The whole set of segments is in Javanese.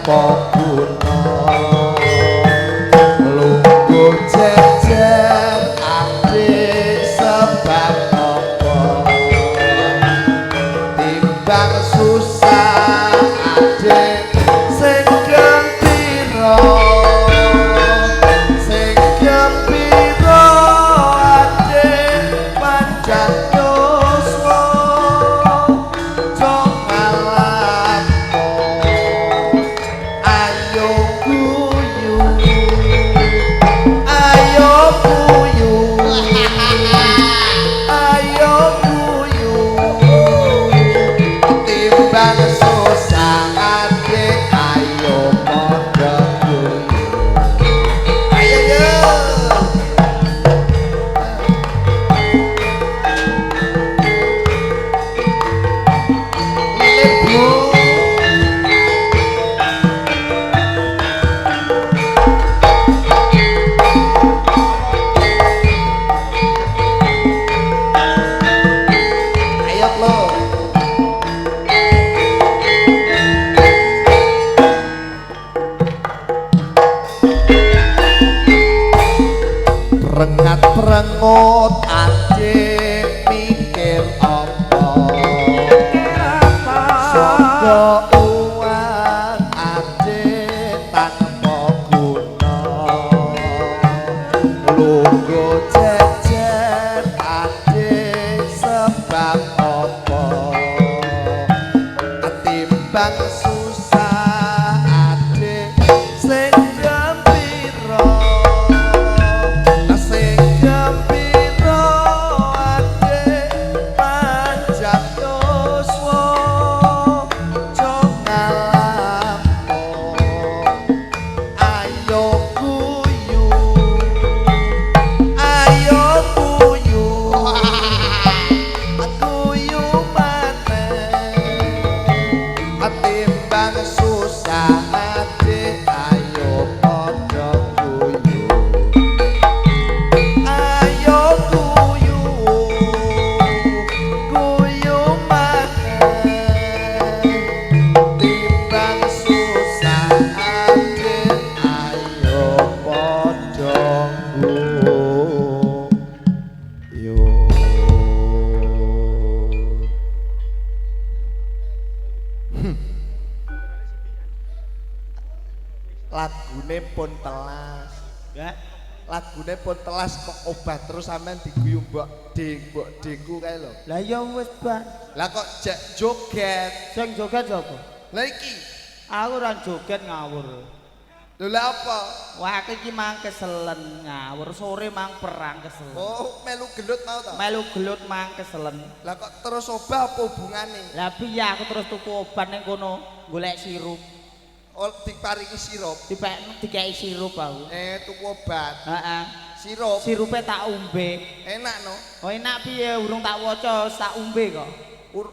apa guna lungguh jejer adik sebab apa timbang susah adik sing gembira adik panjang yuswa jong alammu ayo guyu ayo guyu ayo guyu timbang susah adik ayo padha guyu ayo yo ibu ayo lo rengat perengut adik mikir apa sangga uang adik tanpa guna lungguh jejer adik sebab apa timbang susah adik sing gembira sing gembira adik panjang yuswa jong alammu ayo guyu ayo guyu guyu maneh timbang susah adik ayo padha guyu ayo guyu guyu maneh timbang susah adik ayo padha guyu lagune pun telas Ya. lagune pun telas kok obat terus sampean diguyu mbok Dengku kae lho Lah ya wis bar. lah kok jek joget Sing joget sapa? lah iki Aku ora joget ngawur. lho lah apa Wah aku iki mang keselen ngawur, sore mang perang keselen. oh melu gelut mau ta Melu gelut mang keselen. lah kok terus obat apa hubungane Lah piye aku terus tuku obat ning kono golek sirup. oh diparingi sirup Dikei sirup aku. tuku obat Heeh. sirup Sirupe tak umbe. enak no Oh enak piye urung tak waca tak umbe kok.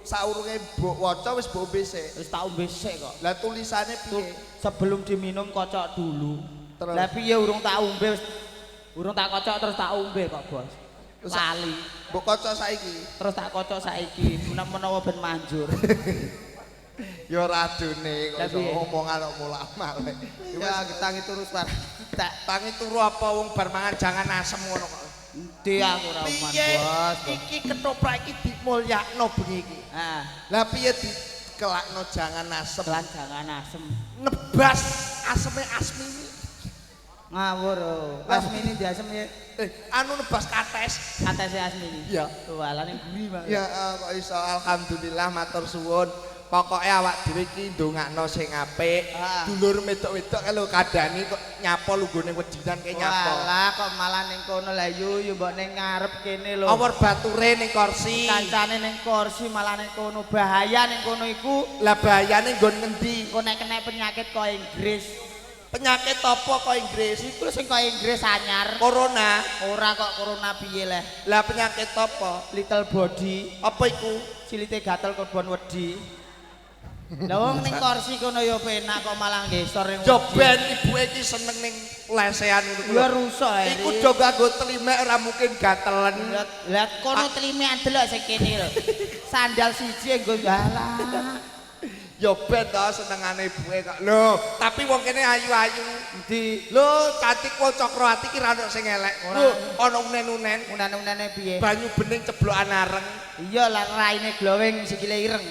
saurunge mbok waca wis mbok ombe sik Wis tak umbe sik kok. lah tulisane piye Sebelum diminum kocok dulu. Terus? Lah piye urung tak umbe urung tak kocok terus tak umbe kok, Bos. Terus Lali. mbok kaca saiki Terus tak kocok saiki menawa ben manjur. ya radune kok Lah iso piye? omongan kok mulak-malik Ya tangi terus par. Tak tangi turu apa wong bar mangan jangan asem ngono kok ndi aku ora uman, piye Bos. iki ketoprak iki dimulyakno bengi iki Ah, lah piye dikelakno jangan asem lan jangan asem. nebas aseme Asmini Ngawur. Asmini diasem ya. anu nebas kates Katese Asmini. iya Walane guri banget. ya kok iso alhamdulillah matur suwun pokoke awak dhewe iki ndongakno sing apik dulur wedok-wedok lho kadani kok nyapa lunggone wedinan kae nyapa Walah kok malah ning kono lah yo mbok ning ngarep kene lho. awor bature ning kursi Kancane ning kursi malah ning kono bahaya ning kono iku. lah bahayane nggon ngendi Engko nek kena penyakit kok Inggris. penyakit apa kok Inggris Iku sing kok Inggris anyar. corona Ora kok corona piye leh. lah penyakit apa Little body, apa iku cilite gatel kebon wedi. Lah wong ning kursi kono ya penak kok malah ngesor ning yo ben ibuke iki seneng ning lesehan ngono Ya rusak ae. iku do nganggo telimek ora mungkin gatelen Lah kono telimekan delok sing kene lho. Sandal siji nggo dalah. Ya ben to senengane ibuke kok. Lho, tapi wong kene ayu-ayu. Endi? Lho, cantik kok Cokroati ki ra ono sing elek. Lho, ana unen-unen. Unen-unene piye? Banyu bening ceblokan areng. Iya lah raine glowing sikile ireng.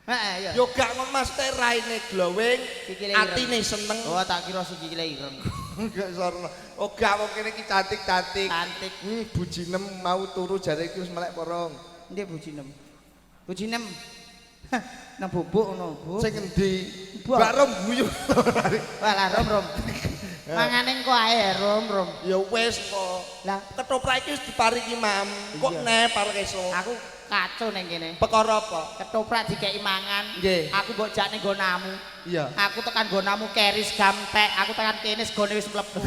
Heeh, iya. Yo gak ngono maksudnya raine glowing, Sikile ireng. atine seneng. Oh, tak kira sikile ireng. Enggak sorno. Oh gak wong kene ki cantik-cantik. Cantik. Bujinem mau turu jare iki wis melek porong. Ndi bujinem? Bujinem. Nang bubuk ngono, Bu. Sing endi? Mbak. Mbak Rom guyu. Walah rom. Mangane engko ae rom. Ya wis kok. Lah, Ketoprak iki wis diparingi Mam. Kok Iya. neh parek esuk. aku kacau ning kene. Perkara apa? Ketoprak dikeki mangan. Nggih. Aku mbok jak ning nggonamu. Iya. Aku tekan nggonamu keris gamtek. Aku tekan kene segone wis mlebu.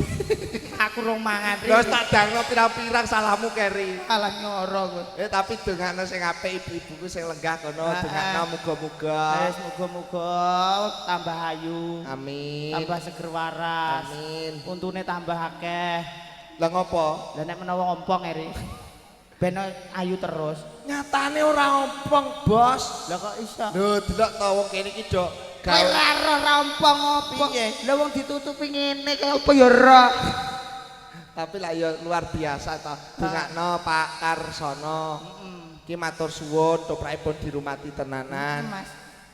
Aku rong mangan. Lah wis tak dangno pirang-pirang salahmu keri. Alah nyoro kowe. Tapi dongakno sing apik ibu-ibuku sing lenggah kono dongakno muga-muga. Wis muga-muga tambah ayu. Amin. Tambah seger waras. Amin. Untune tambah akeh. Lah ngopo? Lah nek menawa ompong eri. Ben ayu terus. Nyatane ora ompong, Bos. Lah kok iso? Lho, delok to wong kene iki dok Kowe ora roh ra ompong opo? Piye? Lah wong ditutupi ngene kaya apa ya ora? Tapi lah ya luar biasa to. Dongakno Pak Karsono. Ki matur suwun toprakipun dirumati tenanan. Mas,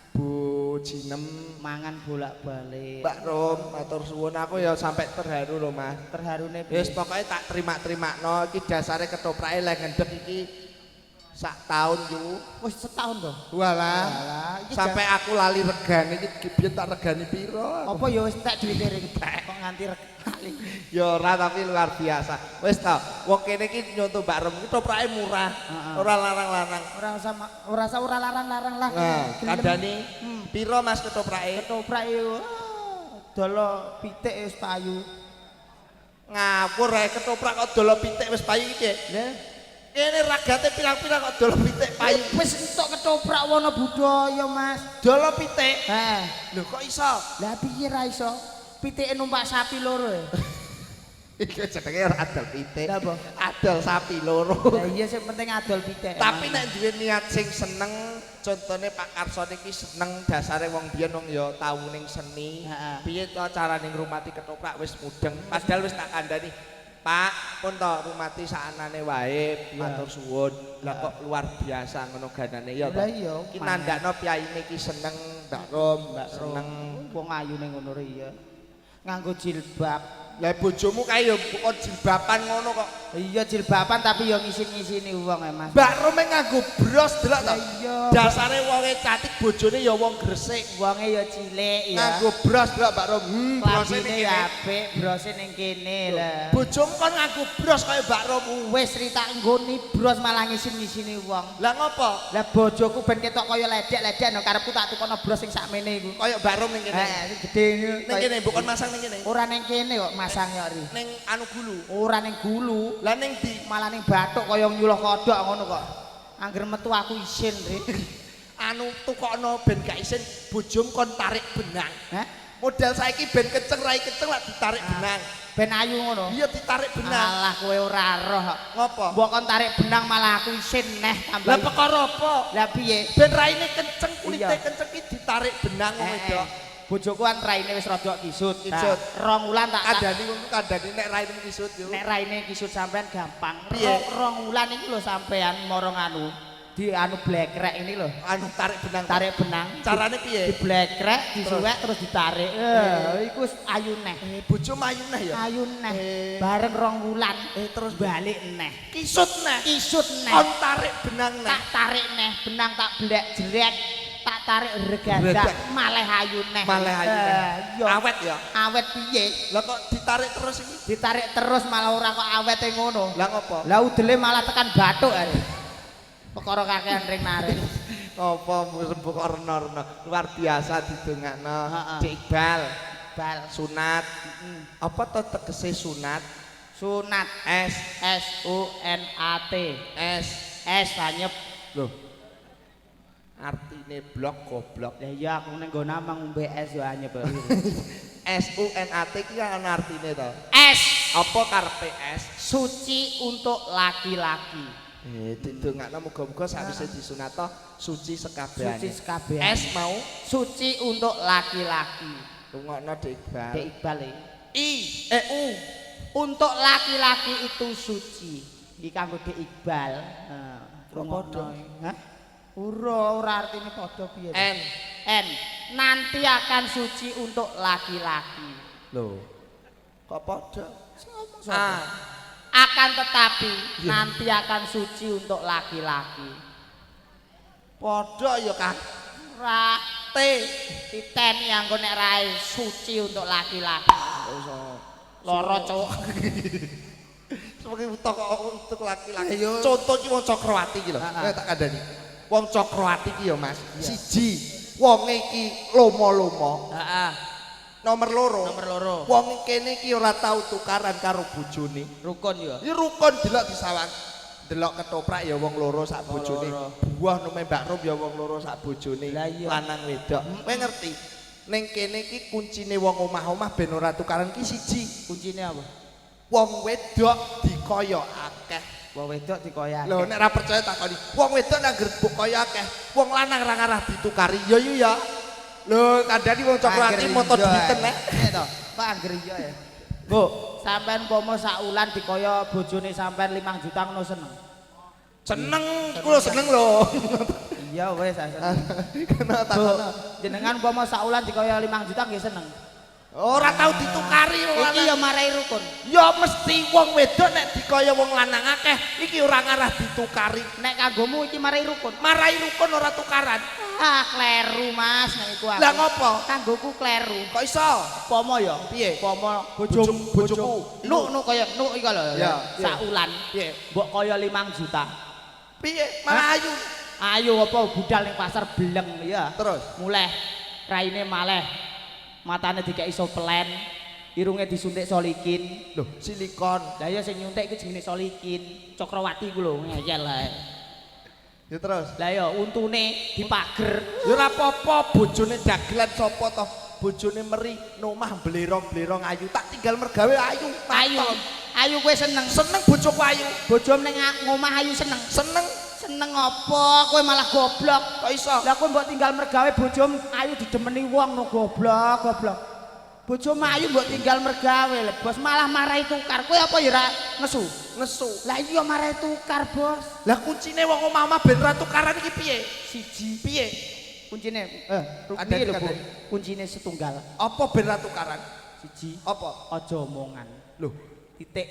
Bu Jinem, mangan bolak-balik. Mbak Rom, matur suwun aku ya sampai terharu lho, Mas. Terharune Wis pokoke tak terima-terima iki dasare ketoprake lek ngendhek iki sak taun yo. wis setahun to. Walah. Iki Sampai aku lali regane iki biyen tak regani piro. apa ya wis tak duwite ring kok nganti rekali. Ya ora tapi luar biasa. Wis ta, wong kene iki nyonto Mbak Rom iki toprake murah. Ora larang-larang. Ora usah ora larang-larang lah. Nah, kandhane piro Mas ketoprake? Ketoprak yo dolo pitik wis payu. Ngawur ae ketoprak kok dolo pitik wis payu iki piye? Lah, Kene ragate pirang-pirang kok dolo pitik payu. wis entuk ketoprak wana budaya, Mas. Dolo pitik. Heh. Lho kok iso? Lah piye ra iso? Pitike numpak sapi loro ya. Iki jenenge ora adol pitik. Lah apa? Adol sapi loro. Lah iya sing penting adol pitik. Tapi nek duwe niat sing seneng, contone Pak Karson iki seneng dasare wong biyen wong ya tau ning seni. Heeh. Piye to carane ngrumati ketoprak wis mudeng. Padahal wis tak kandhani. Pak, pun to rumati saanane wae, matur suwun. Lah kok luar biasa ngono ganane ya to. Lah iya. Ki nandakno piyayine iki seneng, Mbak Rom, seneng. Wong ayune ngono re iya. Nganggo jilbab. Lah bojomu kae ya kok jilbaban ngono kok. Iya jilbaban tapi yo ngisin-ngisini wong ya, Mas. Mbak Rom nganggo bros delok to. Lah iya. Dasare wonge cantik bojone ya wong gresik. Wonge yo cilik ya. Nganggo bros delok Mbak Rom. Brose ning Klambine kene. apik, brose ning kene lah. Bojomu kon nganggo bros kaya Mbak Rom. Wis rita nggoni bros malah ngisin-ngisini wong. Lah ngopo? Lah bojoku ben ketok kaya ledek-ledek no karepku tak tukono bros sing sakmene iku. Kaya Mbak Rom ning kene. Sing gedhe Ning kene bukan masang ning kene. Ora ning kene kok masang yo ri. Ning anu gulu. Ora ning gulu. Lah ning di Malah ning bathuk kaya nyuluh kodhok ngono kok. Angger metu aku isin, Rik. anu tukokno ben gak isin bojom kon tarik benang. Hah? Modal saiki ben kenceng rai kenceng lak ditarik benang. Ben ayu ngono. Iya ditarik benang. Alah kowe ora roh kok. Ngopo? Mbok kon tarik benang malah aku isin neh tambah. Lah perkara apa? Lah piye? Ben raine kenceng kulite Iya. kenceng iki ditarik benang ngono wedok. Bojoku kan raine wis rada kisut. Kisut. Nah, 2 wulan tak Kadani wong kadani nek raine kisut yo. nek raine kisut sampean gampang. Piye? 2 wulan iki lho sampean morong anu di anu blekrek ini lho. Anu tarik benang. Tarik benang. Carane piye? Di blekrek, disuwek terus ditarik. Iku wis ayu neh. Bojo ayu neh ya. Ayu neh. Bareng 2 wulan terus balik neh. Kisut neh. Kisut neh. Kon tarik benang neh. Tak tarik neh, benang tak blek jrek. Tak tarik reganda Redak. malah ayu neh. Malah ayu neh. Iya. Awet ya. Awet piye? Lah kok ditarik terus iki? Ditarik terus malah ora kok awete ngono. Lah ngopo? Lah udele malah tekan bathuk are. Perkara kakean ring narik. Apa mbok kok rena-rena luar biasa didongakno. Heeh. Cik Iqbal Bal sunat. Apa to tegese sunat? sunat S SUNAT. S S hanyep. Loh. Artine blok goblok. Lah iya aku ning nggon amang ngombe es yo hanyep. SUNAT iki kan artine to. S Apa karepe S? suci untuk laki-laki. Didongakno muga-muga sakwise disunata suci sekabehane. Suci sekabehane. S mau Suci untuk laki-laki. rungokno Dek Iqbal. Dek Iqbal U. Untuk laki-laki itu suci. Iki kanggo Dek Iqbal. Nah, padha. Hah? Ora artine padha piye? N. Nanti akan suci untuk laki-laki. Loh. Kok padha? A. Akan tetapi nanti akan suci untuk laki-laki. Padha ya Kang. Ra T. Titen yang nek rae suci untuk laki-laki. Loro cuk. Sebagai untuk laki-laki. Contoh ki wong Cokroati iki lho. Tak kandhani. Wong Cokroati ki ya Mas. Siji, wonge iki lomo-lomo. Heeh. Nomor loro. Wong kene iki ora tau tukaran karo bojone. Rukun ya. Iki rukun delok disawang. Delok ketoprak ya wong loro sak bojone. Buah nume Mbak Rum ya wong loro sak bojone. Lanang wedok. Kowe ngerti? Ning kene iki kuncine wong omah-omah ben ora tukaran ki siji. Kuncine apa? Wong wedok dikaya akeh. Wong wedok dikaya akeh. Lho nek ora percaya takoni. Wong wedok nang gerbuk kaya akeh. Wong lanang ra ngarah ditukari. Ya yo ya. Lho kandhani wong Cokroati moto dinten nek. Iya to. Kok angger iya ya. Bu, sampean pomo sak wulan dikaya bojone sampean 5 juta ngono seneng. Seneng, kula seneng lho. Iya wis seneng. Kena takono. Jenengan pomo sak wulan dikaya 5 juta nggih seneng. Ora tau ditukari wong Iki ya marai rukun. Ya mesti wong wedok nek dikaya wong lanang akeh iki ora ngarah ditukari. Nek kanggomu iki marai rukun. Marai rukun ora tukaran. Ah, kleru Mas nek iku aku. Lah ngopo? Kanggoku kleru. Kok iso? Pomo ya? Piye? Pomo bojoku. Nuk kaya nuk iki lho. Ya, sak wulan. Piye? Mbok kaya 5 juta. Piye? Malah ayu. Ayo apa budal ning pasar beleng ya. Terus Muleh raine maleh. Matane dikeki soplen, irunge disuntik solikin. lho, silikon. Lah ya sing nyuntik iku jenenge solikin. Cokroati iku lho ngeyel ae. Ya terus. Lah ya untune dipager. Ya ora apa-apa bojone dagelan sapa to? Bojone meri nomah blerong-blerong ayu. Tak tinggal mergawe ayu. Ayu. Ayu kowe seneng. Seneng bojoku ayu. Bojom ning ngomah ayu seneng. Seneng. Seneng apa? Kowe malah goblok. Kok iso? Lah kowe mbok tinggal mergawe bojom ayu didemeni wong no goblok. Bojom ayu mbok tinggal mergawe lho, Bos, malah marahi tukar. Kowe apa ya ora nesu? Nesu. Lah iya marahi tukar, Bos. Lah kuncine wong omah-omah ben ra tukaran iki piye? Siji. Piye? Kuncine ada lho, Bu. kandhani. Kuncine setunggal. Apa ben ra tukaran? Siji. Apa? Aja omongan. Loh, Titik.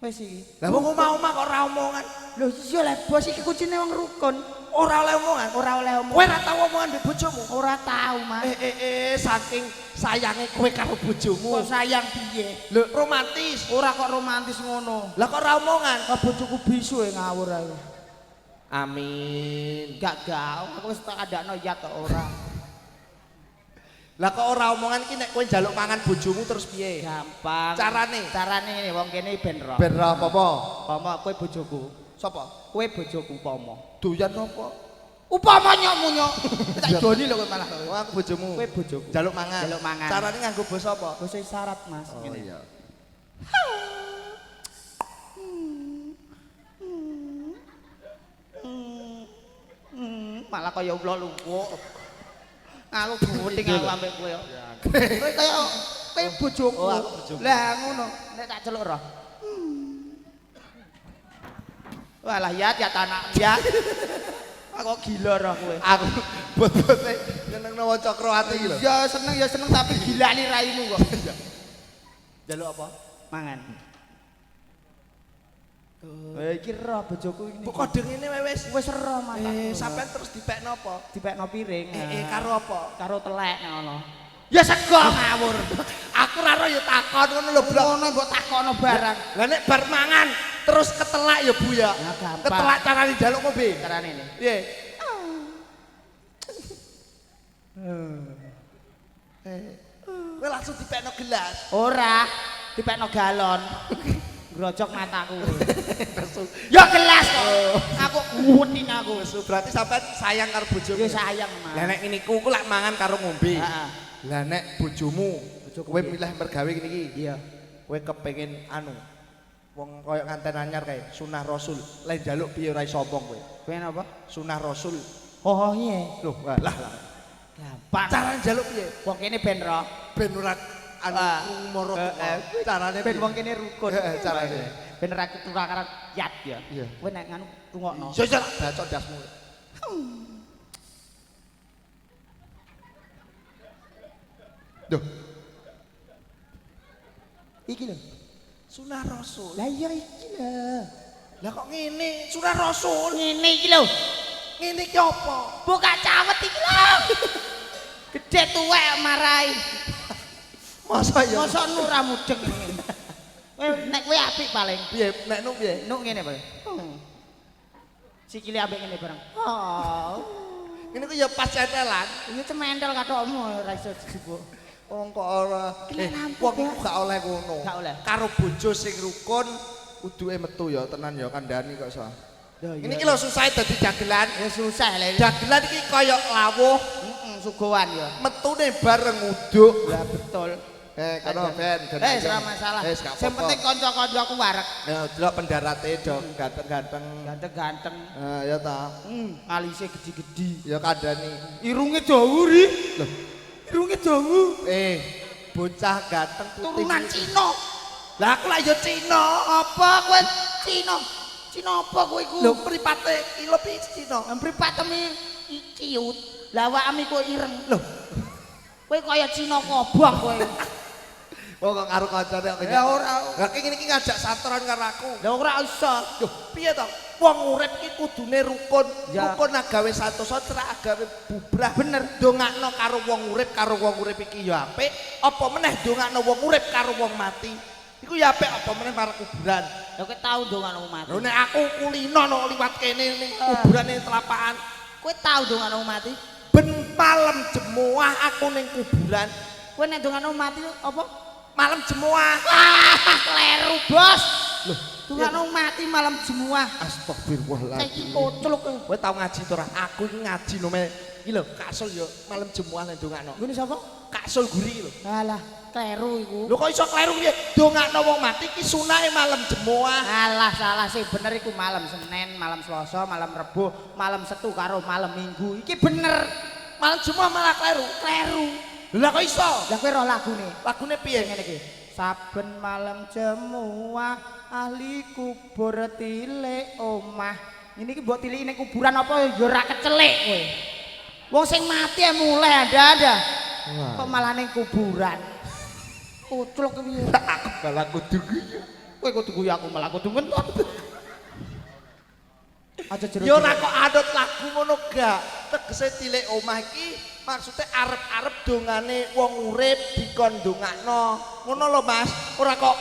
Wis iki. lah wong omah-omah kok ora omongan. Lho iya lah, Bos, iki kuncine wong rukun. Ora oleh omongan. Ora oleh omongan. Kowe ora tau omongan mbek bojomu? Ora tahu, Mas. Saking sayange kowe karo bojomu. Kok sayang piye? Lho, romantis. Ora kok romantis ngono. Lah kok ora omongan? Kok bojoku bisu ngawur ae. Amin. Gak aku wis tak adakno ya to ora. Lah kok ora omongan iki nek kowe njaluk mangan bojomu terus piye? Gampang. Carane ngene wong kene ben ro. ben ra apa-apa. Pomo kowe bojoku. Sapa? Kowe bojoku pomo. Doyan apa? Upama nyok. Tak joni lho kowe malah. Oh, aku bojomu. Kowe bojoku. Njaluk mangan. Njaluk mangan. Carane nganggo basa apa? Basa isyarat, Mas. Oh Ngene. iya. Malah kaya ulo luwuk. Aku guting aku ambek kowe. Kowe kaya kowe bojoku. Oh, aku bojomu. Lah ngono, nek tak celuk roh. Walah ya anak ya. Aku gila roh kowe. Aku bot-bote nyenengno wong Cokroati iki lho. Ya seneng tapi gila ni raimu kok. Njaluk apa? Mangan. Iki roh bojoku ini. Bu kode ngene wis. Wis roh mataku. Sampean terus dipekno apa? Dipekno piring. Karo apa? Karo telek nek ngono. Ya sego ngawur. Aku ora ro ya takon ngono lho, Blok. Ngono mbok takono barang. Lah nek bar mangan terus ketelak ya Bu ya. Ya gampang. Ketelak carane njaluk ngombe. Carane ini. Piye? Kowe langsung dipekno gelas. Ora, dipekno galon. Grojok mataku. Ya gelas kok. Aku kuweting aku. Berarti sampean sayang karo bojomu. Ya sayang, Mas. Lah nek ngene iku lak mangan karo ngombe. Heeh. Lah nek bojomu kowe milih mergawe ngene iki. Iya. Kowe kepengin anu Wong koyo nganten anyar kae, sunah Rasul. Lah njaluk piye ora iso omong kowe. Kowe napa? Sunah Rasul. Oh iya. Loh, lah. Gampang. Cara njaluk piye? Wong kene ben roh. Ben ora anu moro carane Ben wong kene rukun. carane. Ben ra ketularan yat ya. Iya. Kowe nek nganu rungokno. Iso iso bacok dasmu. Duh. Iki lho. Sunah Rasul. Lah iya iki lho. Lah kok ngene? Sunah Rasul. Ngene iki lho. Ngene iki apa? Buka cawet iki lho. Gede tuwek marai. Masa ya? Mosok nu ra mudeng ngene. Nek kowe apik paling. Piye? Nek nu piye? Nuk ngene bae. Sikile ambek ngene bareng. Oh. Ngene ku ya pas cetelan. Iya cementel kathokmu ora iso dijupuk. Wong kok ora. Wong iku gak oleh ngono. Gak oleh. Karo bojo sing rukun kuduke metu ya tenan ya kandhani kok iso. Lho Ini iki lho susah dadi dagelan. ya susah lho. Dagelan iki kaya lawuh, Sugowan ya. metune bareng uduk. Ya betul. Kono ben. Ora masalah. Sing penting kanca-kancaku wareg. Ya delok pendarate do ganteng-ganteng. Ganteng-ganteng. Ya ta. Alise gede-gede. Ya kandhani. Irunge dawu ri. Lho, Irunge dawu. bocah ganteng putih. Turunan Cina. Lah aku lah ya Cina. Apa kowe Cina? Cina apa kowe iku? Lho mripate iki lho Cina. Mripatemu ciut. Lah awakmu kok ireng. Lho, Kowe kaya Cina kobong kowe. oh kok karo kancane kok. Ya ora. Lah ngene iki ngajak satoran karo aku. Lah ora iso. Loh, piye to? Wong urip iki kudune rukun. Ya. Rukun agawe santosa, cerak agawe bubrah. Bener. Ndongakno karo wong urip iki ya apik, apa meneh ndongakno wong urip karo wong mati. Iku ya apik apa meneh marang kuburan. Lah kowe tau ndongakno mati. Lho nek aku kulino no liwat kene ning kuburan ning telapakan. Kowe tau ndongakno mati? Ben malam jemuah aku ning kuburan. Kowe nek ndongakno mati apa? Malam jemuah. Kleru, Bos. Loh, Ndongakno mati malam jemuah. astagfirullahaladzim. Saiki kocluk kowe. Kowe tau ngaji to ora? Aku iki ngaji no me. Iki lho, Kasul yo malam jemuah ning ndongakno. Ngene sapa? Kasul guri iki lho. Alah, kleru iku. Lho kok iso kleru piye? Ndongakno wong mati iki sunahe malam jemuah. Alah, salah sih bener iku malam Senin, malam Selasa, malam Rebo, malam Setu karo malam Minggu. Iki bener. Malam jemuah malah kleru. Kleru. Lah kok iso? Lah kowe ro lagune. Lagune piye? Ngene iki. Saben malam jemuah ahli kubur tilik omah. Ini iki mbok tiliki ning kuburan apa ya ora kecelik kowe. Wong sing mati mulai ada. Kok malah ning kuburan. Kucluk piye? Aku malah kudu guyu. Kowe kudu guyu aku malah kudu ngentut. Aja jero. Ya ora kok adot lagu ngono gak. Tegese tilik omah iki maksudnya arep-arep dongane wong urip dikon ndongakno. Ngono lho Mas. Ora kok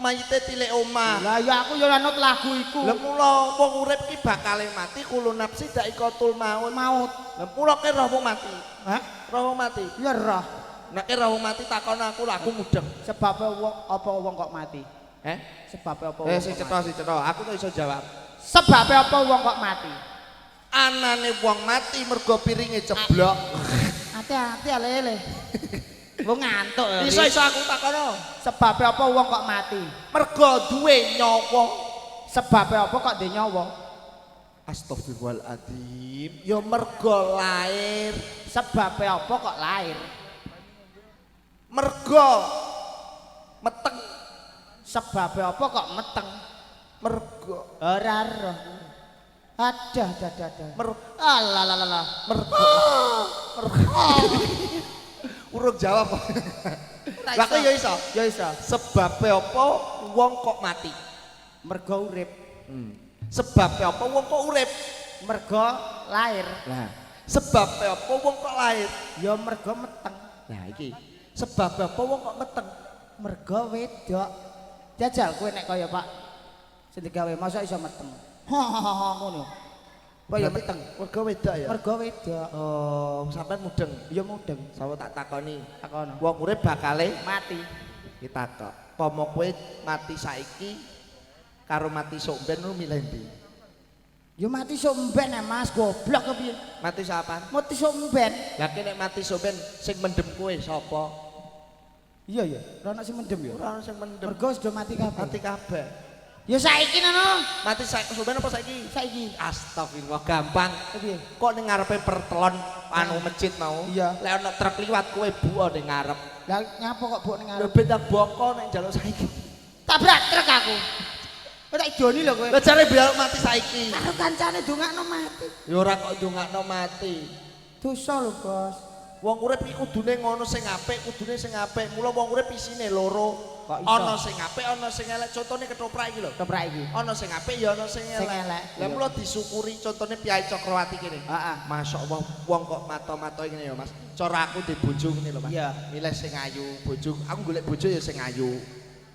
mayite tilik omah. Lah ya aku ya anut lagu iku. Lah mula wong urip ki bakale mati kulo nafsi dak ikatul maut. Maut. Lah mula ki roh wong mati. Hah? Roh wong mati. Ya roh. Nek ki roh wong mati takon aku lah aku mudeng. Sebab apa wong kok mati? Sebab apa wong? Si cetha. Aku tuh iso jawab. Sebab apa wong kok mati? Anane wong mati mergo piringe ceblok. Hati-hati alele. Wong ngantuk ya. Iso aku takono. Sebab apa wong kok mati? Mergo duwe nyawa. Sebab apa kok duwe nyawa? Astagfirullahaladzim. Ya mergo lahir. Sebab apa kok lahir? Mergo meteng. Sebab apa kok meteng? Mergo Ora roh. Adah. Alah. mergo. Urung jawab. Lah kok ya iso? Ya iso. Sebabe apa wong kok mati? Mergo urip. Sebabe apa wong kok urip? Mergo lahir. Lah, sebabe apa wong kok lahir? Ya mergo meteng. Nah iki. Sebabe apa wong kok meteng? Mergo wedok. Jajal kowe nek kaya Pak sing digawe masa iso meteng. Ngono. Kaya meteng. Mergo wedok ya. Mergo wedok. Oh, sampean mudeng. Ya mudeng. Sawo tak takoni. Takono. Wong urip bakale Mati. kita kok. Pomo kowe mati saiki karo mati sok ben lu milih ndi? Ya mati sok mben Mas, goblok kepiye? Mati sapan? Mati sok mben. Lah nek mati sok ben sing mendem kowe sapa? Iya ya, ora ana sing mendem ya. Ora ono sing mendem. Mergo sudah mati kabeh. Mati kabeh. Ya saiki nono. Mati saiki sampean apa saiki? Saiki. Astagfirullah gampang. Piye? Kok ning ngarepe pertelon anu masjid mau? Iya. Lek ana truk liwat kowe buo ning ngarep. Lah nyapa kok mbok ning Lho ngarep? ben tak boko nek njaluk saiki. Tabrak truk aku. Kok tak idoni lho kowe. Lah jare biar mati saiki. Karo kancane dongakno mati. Ya ora kok ndongakno mati. Dosa lho, Bos. Wong urip iki kudune ngono sing apik, kudune sing apik. Mula wong urip isine loro. Kok iso? Ana sing apik, ana sing elek. Contone ketoprak iki lho. Ketoprak iki. Ana sing apik ya ana sing Sing elek. elek. Lah mula disyukuri contone Piai Cokrawati kene. Heeh. Masyaallah wong kok mato-mato ngene ya Mas. Cara aku di bojo ngene lho Mas. Iya. Milih sing ayu, bojo. Aku golek bojo ya sing ayu.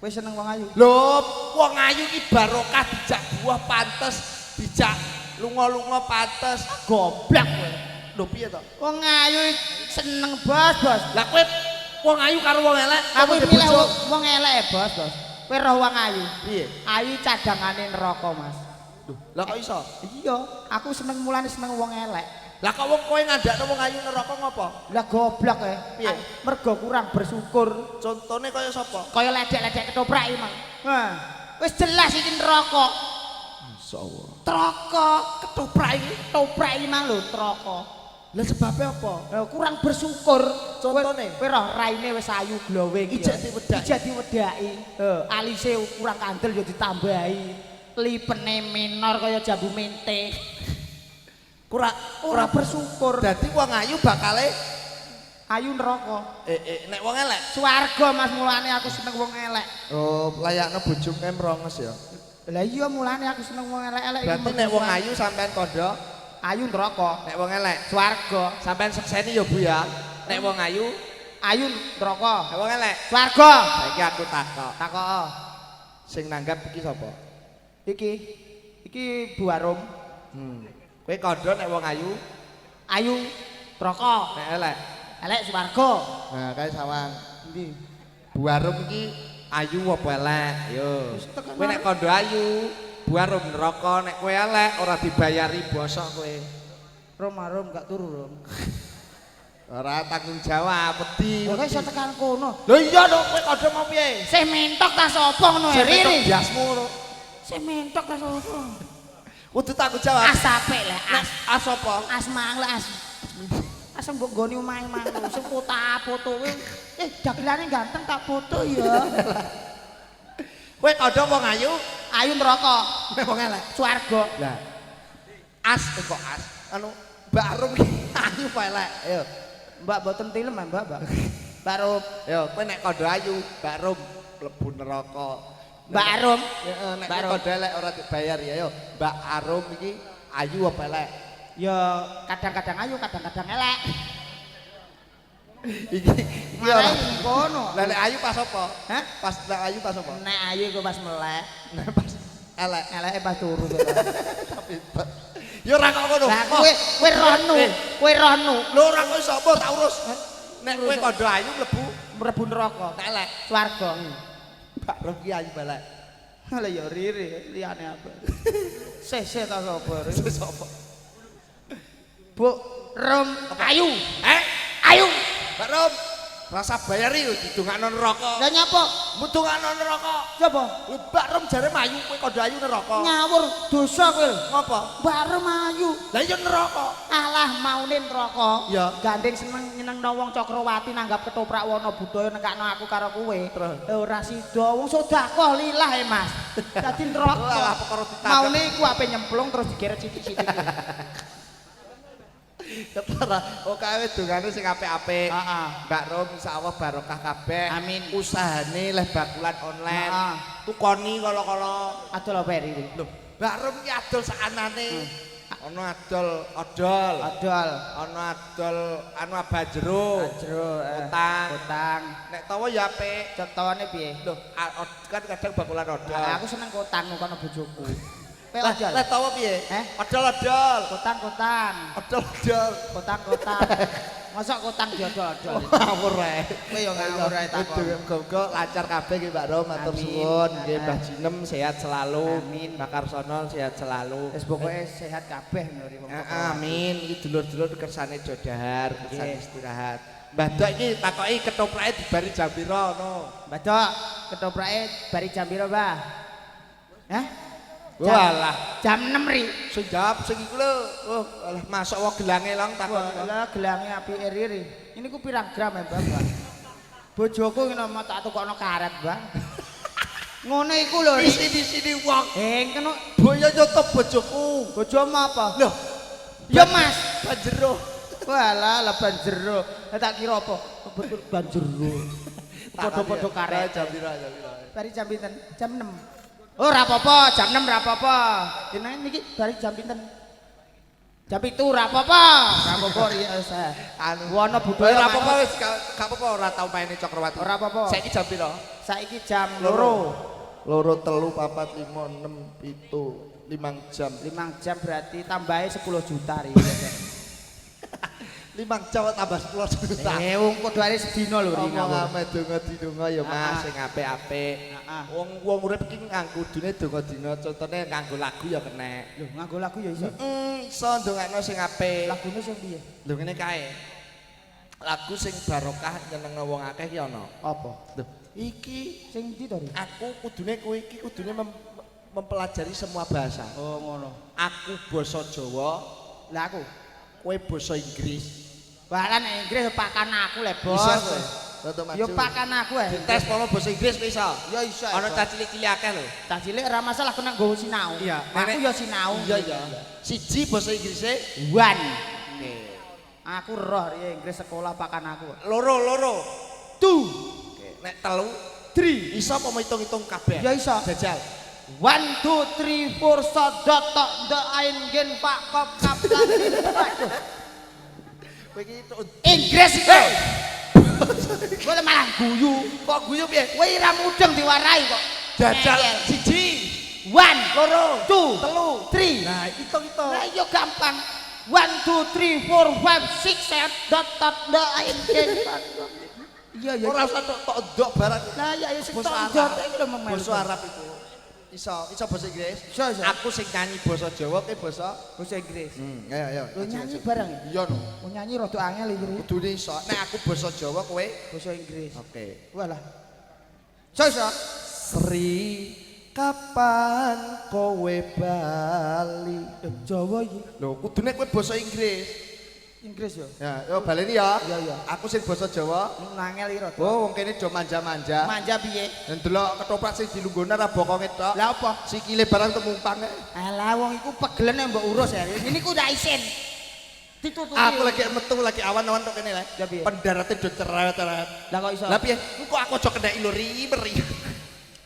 Kowe seneng wong ayu? Lho, wong ayu iki barokah dijak buah pantes, dijak lunga-lunga pantes. Goblok kowe. Lho piye to? Wong ayu seneng Bos, Bos. Lah kowe wong ayu karo wong elek, Aku kamu milih bojo. wong elek, Bos, Bos. Kowe roh wong ayu. Piye? Ayu cadangane neraka, Mas. Lah kok iso? Iya, aku seneng mulane seneng wong elek. Lah kok wong kowe ngandakno wong ayu neraka ngopo? Lah goblok Piye? Mergo kurang bersyukur. Contone kaya sapa? Kaya ledek-ledek ketoprak iki, Mang. Nah, wis jelas iki neraka. Masyaallah. Neraka ketoprak iki, ketoprak iki mang lho, neraka. Lah sebabe apa? Lah kurang bersyukur. Contone? Kowe roh raine wis ayu glowing. Ijek diwedaki. Ijek diwedaki. Alise kurang kandel ya ditambahi. Lipene minor kaya jambu mente. Ora bersyukur. Dadi wong ayu bakale Ayu neraka. nek wong elek. Swarga Mas mulane aku seneng wong elek. Oh, layakno bojomu mronges ya. Lah iya mulane aku seneng wong elek-elek iki. Berarti nek wong ayu sampean kandha, ayu neraka. nek wong elek Swarga. sampean sekseni ya Bu ya. Nek wong ayu, Ayu neraka. nek wong elek. Swarga. Saiki aku takok. Takok. Sing nanggap iki sapa? Iki Bu Arum. Kowe kandha nek wong ayu, Ayu neraka. nek elek. Elek swarga. Nah, kae sawang. Endi? Bu Arum iki ayu apa elek? Yo. Wis tekan Kowe nek kandha ayu, Bu Arum neraka, nek kowe elek ora dibayari bosok kowe. Rom gak turu, Rom. Ora tanggung jawab, wedi. Kok iso tekan kono? Lho iya dong, kowe kandha mau piye? Sih mentok ta sapa ngono ya, Riri? Biasmu ngono. Sih mentok ta sapa? Kudu tanggung jawab. As apik lah, Nek as apa? as mang lah, as. As mbok nggoni omahe mang, sing foto kowe. Dakilane ganteng tak foto ya. Kowe kandha wong ayu, Ayu neraka, nek wong elek. swarga. Lah. As kok as. Anu Mbak Arum iki ayu apa elek? Ayo. Mbak boten tilem, Mbak. Mbak Rum. Yo, kowe nek kandha ayu, Mbak Rum mlebu neraka. Mbak Arum. Heeh, nek Mbak kowe Arum. kandha elek ora dibayar ya yo. Mbak Arum iki ayu apa elek? Ya kadang-kadang ayu, kadang-kadang elek. Iki ora. Malah kono. Lah nek ayu pas apa? Hah? Pas nek ayu pas apa? Nek ayu iku pas melek, Nek pas elek. eleke pas turu. Tapi yo ora kok ngono. Lah kowe rohnu, kowe rohnu. Lho ora kok sapa tak urus. Nek kowe kandha ayu mlebu Mlebu neraka, nek elek. swarga. Mbak Rum iki ayu elek. Lah ya Riri, liyane apa? Sese ta sapa? Sapa? Bu Rum ayu. Ayu. Mbak Rum, rasa bayari yo didongakno neraka. Lah nyapa? Mudongakno neraka. Sapa? Mbak Rum jare ayu kowe kandha ayu neraka. Ngawur dosa kowe. Ngapa? Mbak Rum ayu. Lah iya neraka. Alah maune neraka. Ya. Gandeng seneng nyenengno wong Cakrawati nanggap ketoprak wana budaya nekakno aku karo kowe. Terus? Ora sida wong sedekah lillah Mas. Dadi Lah neraka. perkara ditanggap. Maune iku ape nyemplung terus digeret sithik-sithik. Ketara, kae dongane sing apik-apik. Heeh. Mbak Rum insyaallah barokah kabeh. Amin. Usahane leh bakulan online. Heeh. Tukoni kala-kala. Adol apa Riri? Lho, Mbak Rum ki adol sakanane. Ana adol odol. Adol. Ana adol anu abajero. Ajro. Utang. Utang. Nek tawa ya apik. Contohane piye? Lho, kan kadang bakulan odol. Aku seneng kotang kono bojoku. Kowe Lah, odol. lah tawa piye? Odol-odol. Kotang-kotang. Odol-odol. Kotang-kotang. Mosok kotang diodol-odol. Ngawur ae. Kowe yo ngawur ae takon. Muga-muga lancar kabeh nggih Mbak Rom, matur Amin. suwun. Nggih Mbah Jinem sehat selalu. Amin. Mbak Karsono sehat selalu. Wis pokoke sehat kabeh nuri wong. Amin. Iki dulur-dulur kersane jodhar, kersane Nggih. istirahat. Mbah Dok iki takoki ketoprake dibari jam pira ngono. Mbak Dok, ketoprake bari jam pira, Mbah? Hah? Walah, Jam 6 ri. sing jawab sing iku lho. Oh, alah masuk wae gelange lang takon. Lah gelange apike ri. Ini ku pirang gram ya, Bang? Bojoku ngene mau tak tukokno karet, Bang. Ngono iku lho. Di sini wong. Kena Boyo nyoto bojoku. bojomu apa? Loh, Ya Mas, banjero. walah lah banjero. Tak kira apa? Betul banjero. Podo-podo karet. Jam pira. Bari jam pinten? Jam 6. Oh, ora apa-apa, jam 6 ora apa-apa. Jenenge niki bari jam pinten? Jam 7 ora apa-apa. Ora apa-apa ya saya. Anu Wono budaya ora apa-apa wis gak apa-apa ora tau maine Cokrawati. Ora apa-apa. Saiki jam pira? Saiki jam 2. 2, 3, 4, 5, 6, 7, 5 jam. 5 jam berarti tambahe 10 juta ri. 5 jam tambah 10 juta. Wong padha are sedina lho ri Ngomong ngawur. ame donga-dinonga ya Mas sing apik-apik. Heeh. Wong urip iki nganggo kudune donga-dina, contone nganggo lagu ya kenek. Lho, nganggo lagu ya iso. Iso ndongakno sing apik. Lagune sing piye? Lho ngene kae. Lagu sing barokah nyenengno wong akeh ki ana. Apa? Lho, iki Sing ndi to ri? aku kudune kowe iki kudune mempelajari semua bahasa. Oh, ngono. Aku basa Jawa, Lah aku. kowe basa Inggris. Balan Inggris pakan aku le, Bos. Bisa kowe. Rada maju. Yo pakan aku ae. Tes polo basa Inggris bisa. Ya iso. Ana cah cilik-cilik akeh lho. Cah cilik ora masalah kena nggo sinau. Iya, Aku nenek- yo sinau. Iya. Siji basa Inggrise. One. Nggih. Aku roh ya Inggris sekolah pakan aku. Loro. Two, Nek telu, three. iso apa mau hitung-hitung kabeh? Ya iso. Jajal. 1 2 3 4 sodot tok de ain gen pak kop kaplan. Kowe iki Inggris itu. Kowe malah guyu. kok guyu piye? Kowe ora mudeng diwarai kok. Jajal Ngeyel. siji, 1 loro, 2 telu. 3. Nah, hitung-hitung. Lah iya gampang. 1 2 3 4 5 6 7 dot dot de ain gen pak. Iya ya. Ora usah tok ndok barang. Lah ya sing Basa tok Arab. dot iki lho memel. Basa Arab itu. Iso basa Inggris. Iso. Aku sing nyanyi basa Jawa ki basa. Bahasa Inggris. Ayo. Lo nyanyi bareng. Iya no. Mau nyanyi rada angel iki. Kudune iso. Nek aku basa Jawa kowe. Bahasa Inggris. Oke. Walah. Iso. Sri kapan kowe bali? Jawa iki. Lho, kudune kowe basa Inggris. Inggris yo. Ya, yo baleni ya. Iya. Aku sing basa Jawa. Nangel iki rada. Oh, wong kene do manja-manja. Manja piye? Dan delok ketoprak sing dilunggone ra bokonge tok. Lah apa? Sikile barang temumpang. Alah wong iku pegelen mbok urus ya. Ini ku ndak isin. Ditutupi. Aku lagi metu lagi awan-awan tok kene lah. Ya piye? Pendarate do cerewet-cerewet. Lah kok iso? Lah piye? Kok aku aja kena iluri meri.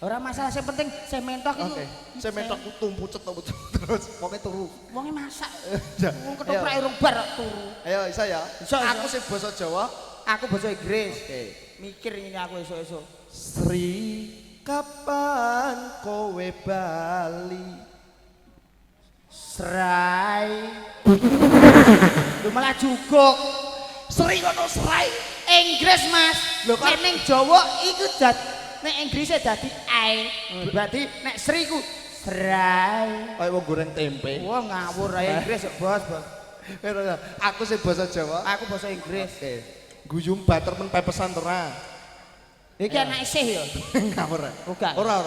Ora masalah sing penting sementok iku. Oke. Sementok tumpu cetok terus pokoke turu. Wonge masak. Ya. Wong ketoprak urung bar kok turu. Ayo iso ya. Iso. Aku sing basa Jawa. Aku bahasa Inggris. Oke. Mikir ini aku esuk-esuk. Sri kapan kowe bali? Serai. Lu malah juguk. Sri ngono serai. Inggris Mas. Lho, kok- Nek ning Jawa iku nek Inggrisnya dadi I. Berarti nek Sri ku serai. Kayak wong goreng tempe. Wah ngawur ae Inggris kok, Bos. Aku sing basa Jawa. Aku bahasa Inggris. Oke. Guyum bater men pepesan terang. Iki anak isih ya. Ngawur. Bukan. Ora.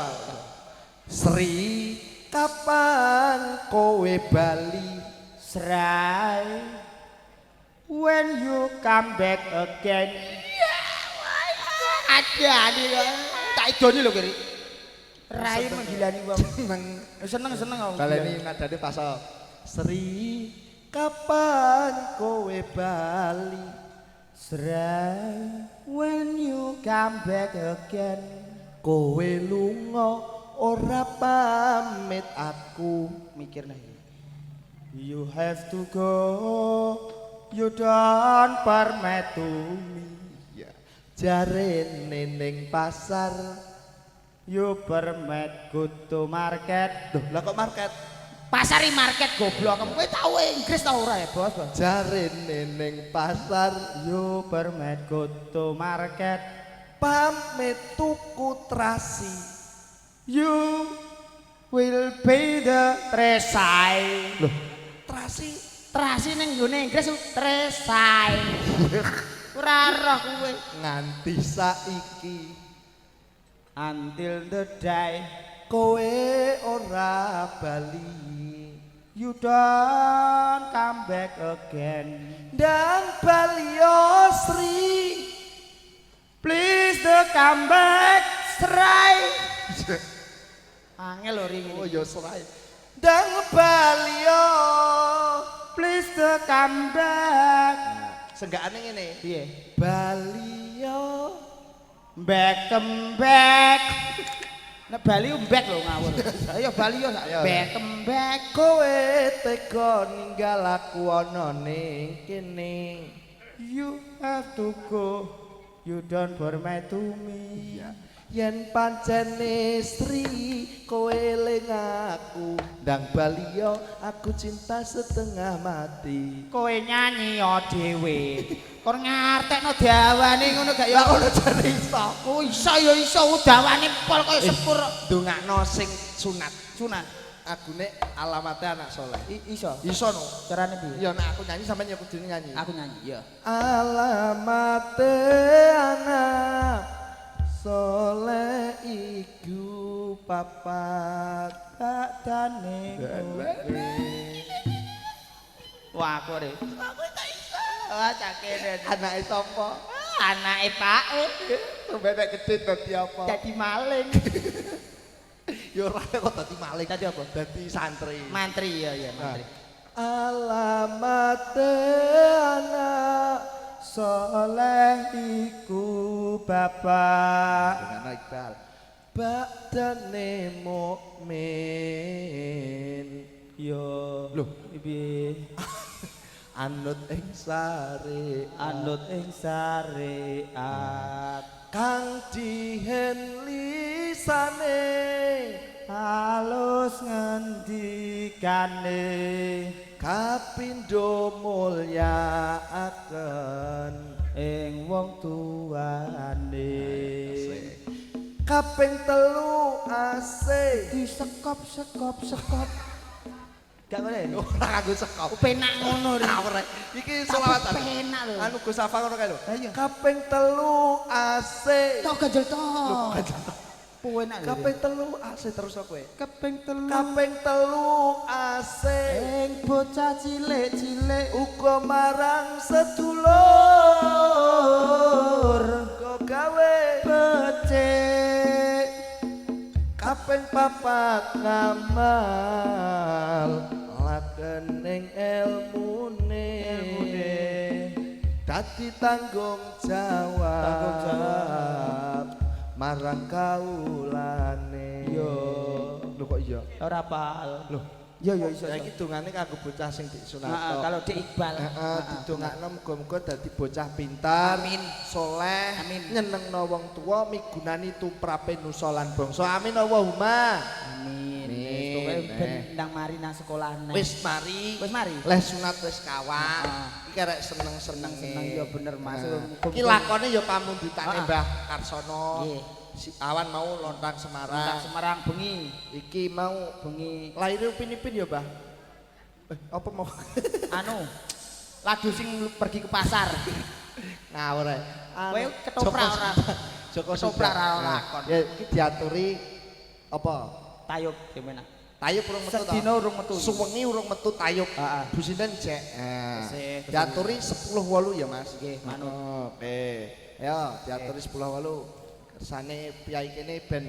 Sri kapan kowe bali? Serai. When you come back again. Ada nih kok. Tak idoni lho kiri. Rai menggilani wong. Seneng aku. Baleni nadane pasal. Sri kapan kowe bali? Serai. When you come back again. Kowe lunga ora pamit aku. Mikir lagi. You have to go. You don't permit to me. Ya. Jare ning pasar. You permit go to market. Loh, lah kok market? Pasari market goblok. Kowe tau Inggris tau ora ya, Bos? Jare ning pasar. You permit go to market. Pamit tuku trasi. You will pay the tresai. Loh, trasi Trasi ning nggone Inggris tresai. Ora roh kowe. nganti saiki. Until the day kowe ora bali. You don't come back again. Ndang bali yo Sri. Please don't come back, Sray. Angel lho ring Oh ini. ya Sri. Ndang bali yo. Please don't come back. Senggakane ngene. Piye? Bali yo. Back back. Nek Bali mbek lho ngawur. Ayo Bali yo sak. Ayo. Back back. Kowe tega ninggal aku ana ning kene. You have to go. You don't format to me. Yen pancene Sri kowe eling aku ndang bali yo aku cinta setengah mati. Kowe nyanyi yo dhewe. Kon ngartekno dawane ngono gak ya? Lah ono jare iso. Oh iso ya iso dawane pol kaya sepur. Ndongakno sing sunat. Sunat. Agune alamate anak soleh. Iso. Iso no. Carane piye? Ya nek aku nyanyi sampean ya kudu nyanyi. Aku nyanyi ya. Alamate anak soleh iku papat Dadane kowe. Wah aku re. Aku tak iso. Wah cakene. anake sapa? Anake Pake Bebek gede dadi apa? dadi maling. Ya ora kok dadi maling. Dadi apa? Dadi santri. Mantri ya ya mantri. Alamate anak soleh iku bapak dengan Iqbal badane mukmin Yo. Loh. Piye? anut ing syariat Anut ing syariat. kang dihen lisane Halus ngendikane kapindho mulyakaken ing wong tuane. kaping telu asih Disekop. Gak boleh. ora kanggo sekop Penak ngono ri. ora iki selawatan Penak lho. anu Gus Safa ngono kae lho Ayo. kaping telu asih Tok ganjel tok. Penak lho. kaping telu asih terus kowe Kaping telu. kaping telu asih Ing bocah cilik-cilik uga marang sedulur kok gawe becik. kaping papat ngamal lakening ilmune dadi tanggung jawab marang kaulane Yo. lho kok iya Ora pahal. lho Yo yo iso. saiki dongane kanggo bocah sing disunat Kalau di Iqbal. heeh didongakno muga-muga dadi bocah pintar Amin. soleh Amin. nyenengno wong tuwa migunani tumrape nusa lan bangsa amin Allahumma Amin. Amin. Kowe ben Eh. ndang mari nang sekolah neh. wis mari Wis mari. les sunat wis kawak Heeh. iki rek seneng-seneng Seneng ya bener Mas. iki lakone ya pamundhutane Heeh. Mbah Karsono Nggih. si awan mau lontang Semarang Semarang bengi. iki mau Bengi lahir upin-ipin ya Mbah apa mau anu ladu sing pergi ke pasar. ngawur ae Kowe ketoprak ora? Joko Ketoprak Sudah. ora Nah, lakon. ya iki diaturi apa Tayub gimana? tayub urung metu ta? Sedina urung metu. Suwengi urung metu tayub. Heeh. Businden jek. Sik, Diaturi 10.8 ya Mas. Nggih, manut. Oke. Ya, diaturi 10.8. Kersane piyai kene ben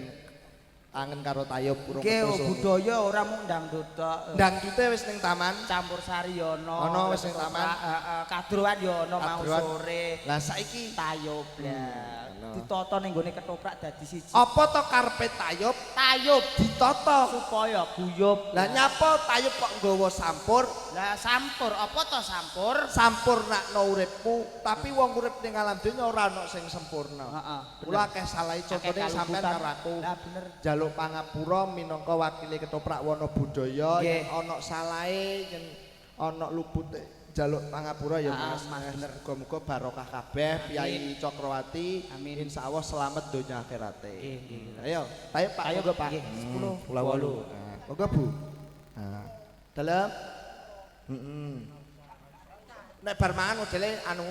angen karo tayub urung Nggih, metu. budaya ora mung ndangdut tok. Ndangdute wis ning taman. Campur sari ono. Ono wis ning taman. Heeh, kadruan yo ono mau Kadruan. sore. Lah saiki Tayub lah. ono. Ditata ning gone ketoprak dadi siji. apa to karepe tayub Tayub ditata? supaya guyub. Lah nyapa tayub kok nggawa sampur? Lah sampur, apa to sampur? Sampurnakno uripmu, tapi wong urip ning alam donya ora ana sing sempurna. Heeh. Kula akeh salahe contone sampean karo aku. Lah bener. Jaluk pangapura minangka wakile ketoprak wana budaya Nggih. yen ana salahe yen ana lupute jaluk pangapura ya Ah, Mas. Mas, bener. Muga-muga barokah kabeh Piyai Cakrawati. Amin. Insyaallah selamat donya akhirate. Nggih, nggih. Ayo, ayo Pak, Ayo, monggo Pak. nggih, 10. 10.8. Nah, monggo Bu. Nah, dalem. Heeh. Nek bar mangan modele anu,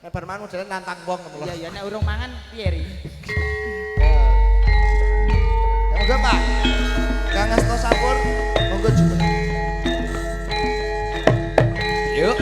nek bar mangan modele nantang wong ngono lho. Iya ya nek urung mangan piye ri? Monggo Pak. ngasta sampur monggo jumeneng. Yuk.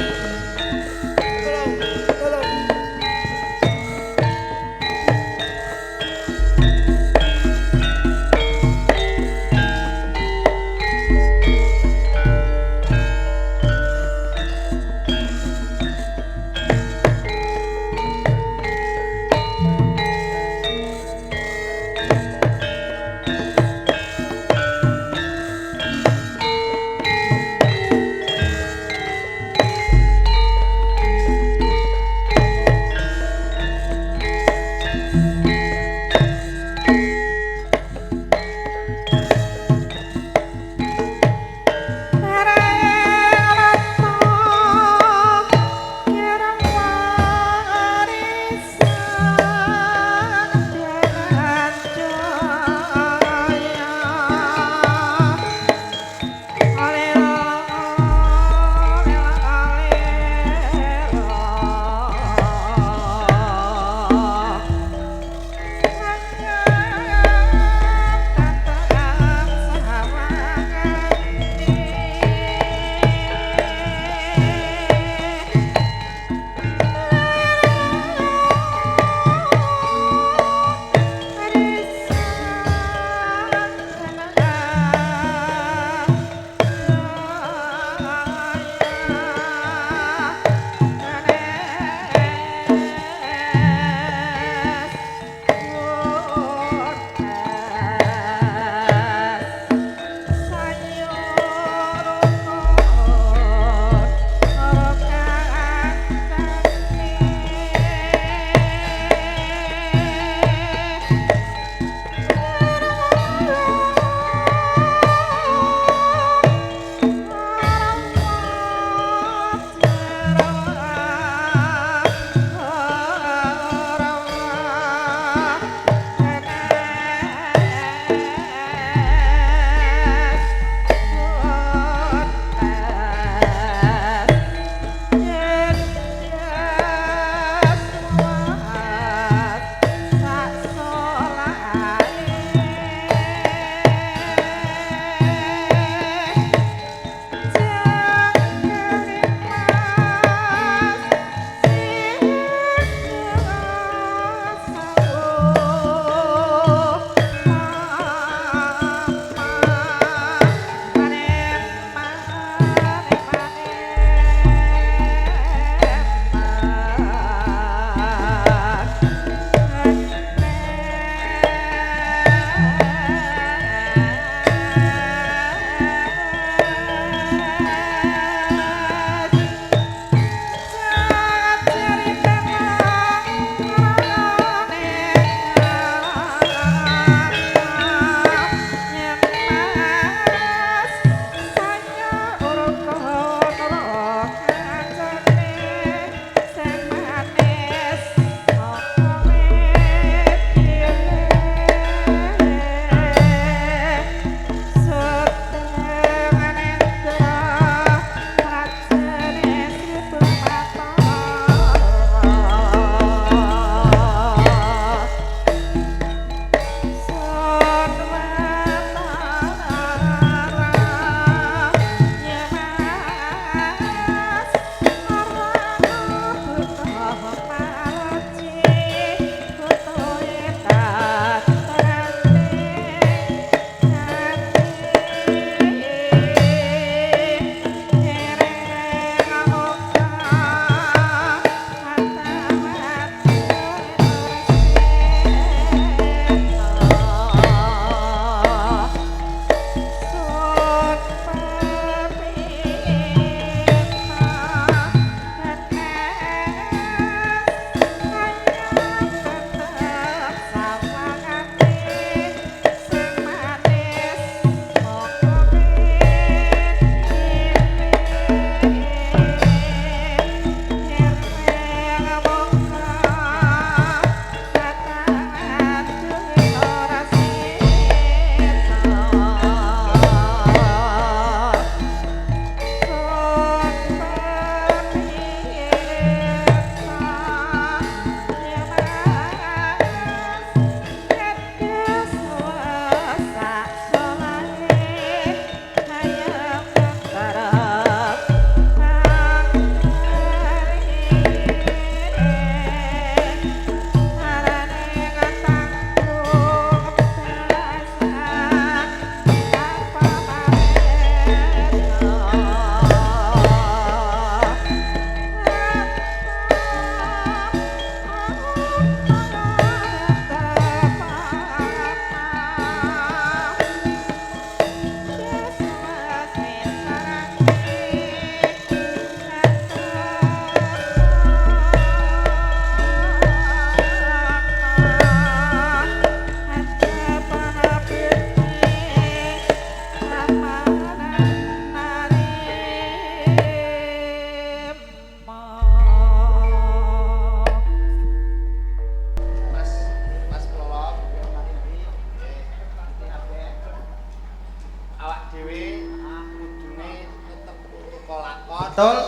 Betul.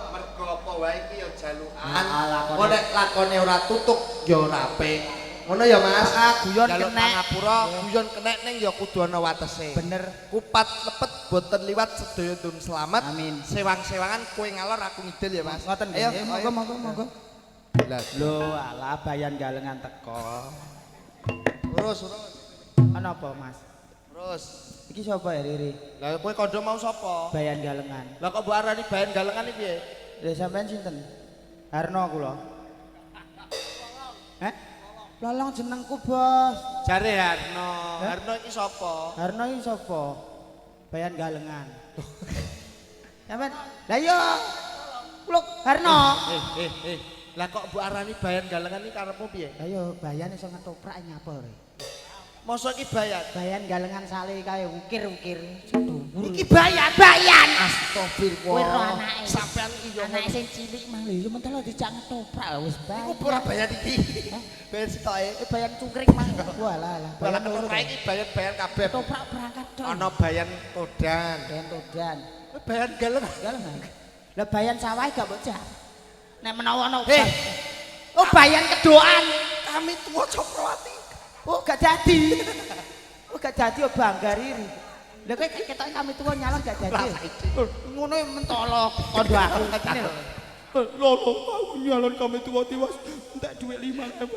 Mergo apa wae iki ya jalukan. Lakone. Kok nek lakone ora tutuk ya ora apik. Ngono ya Mas. Guyon Jaluk kenek. pangapura, guyon kenek ning ya kudu ana watese. Bener. Kupat lepet boten liwat sedaya dun selamat. Amin. Sewang-sewangan kowe ngalor aku ngidil ya Mas. Ngoten Ayo, nggih. ayo. Monggo. Lah, Lho, alah bayan galengan teko. urus. Ana apa, Mas? Terus. Iki sapa ya, Riri? Lah kowe kandha mau sapa? Bayan galengan. Lah kok mbok arani bayan galengan iki piye? Lha sampean sinten? Harno kula. Heh? Lolong jenengku, Bos. Jare Harno. Hah? Harno iki sapa? Harno iki sapa? Bayan galengan. Sampean, lah iya. Lho, Harno. Lah kok mbok arani bayan galengan iki karepmu piye? Ayo bayan iso ngetoprak nyapa ore. Mosok iki bayan. Bayan galengan sale kae ukir-ukir. Iki bayan. Astagfirullah. Kowe ro anake. Sampean iki yo Anake sing cilik mang lho, yo mentelo dijak ngetoprak wis bayan. iku ora bayan iki. Bayan sitoke. Bayan cungkring mang. Walah. Bayan ketoprak iki bayan kabeh. Ketoprak berangkat dong. Ana bayan kodan. Bayan todan. Bayan galengan. Galengan. Lah bayan sawah gak bocah. Nek menawa ana Heh. Oh bayan kedoan. Kami tuwa Cokrawati. Oh gak jadi. Oh gak jadi oh bangga Riri. Lah kowe ketok kami tuwa nyalon gak jadi. Ngono mentolo kondo aku. Ngene lho. Lolo mau nyalon kami tuwa tiwas entek dhuwit 5.000.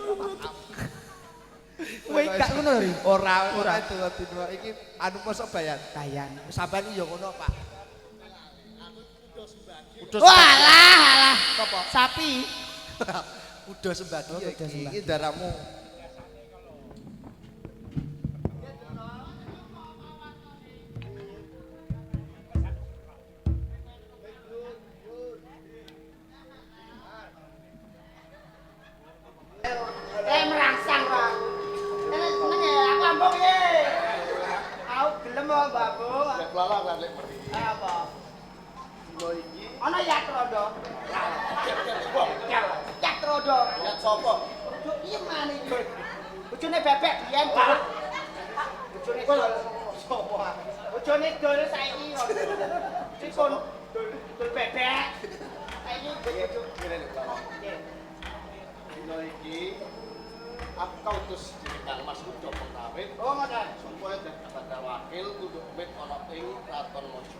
Kowe gak ngono lho. Ora tuwa iki anu mosok bayan. Bayan. Sampeyan iki yo ngono, Pak. Udah Walah. apa? Sapi. Udah sembagi Oh, ya udah iki. sembagi. Iki daramu. Merangsang kok. Aku ambok ye. Aku gelem kok, Babu. Lala balik mriki. Apa? Dino iki Ana yak rodo. Yak rodo. yak sapa? Iya mana iki? Bojone bebek biyen, Pak. Bojone dol. Sapa? Bojone dol saiki kok. Dikon dol bebek. Saiki bojo. Ngene lho, Pak. Dino iki aku utus Kang Mas Udo pengawit. Oh, ngoten. Supaya dadi wakil kudu mit ana ing Kraton Mojo.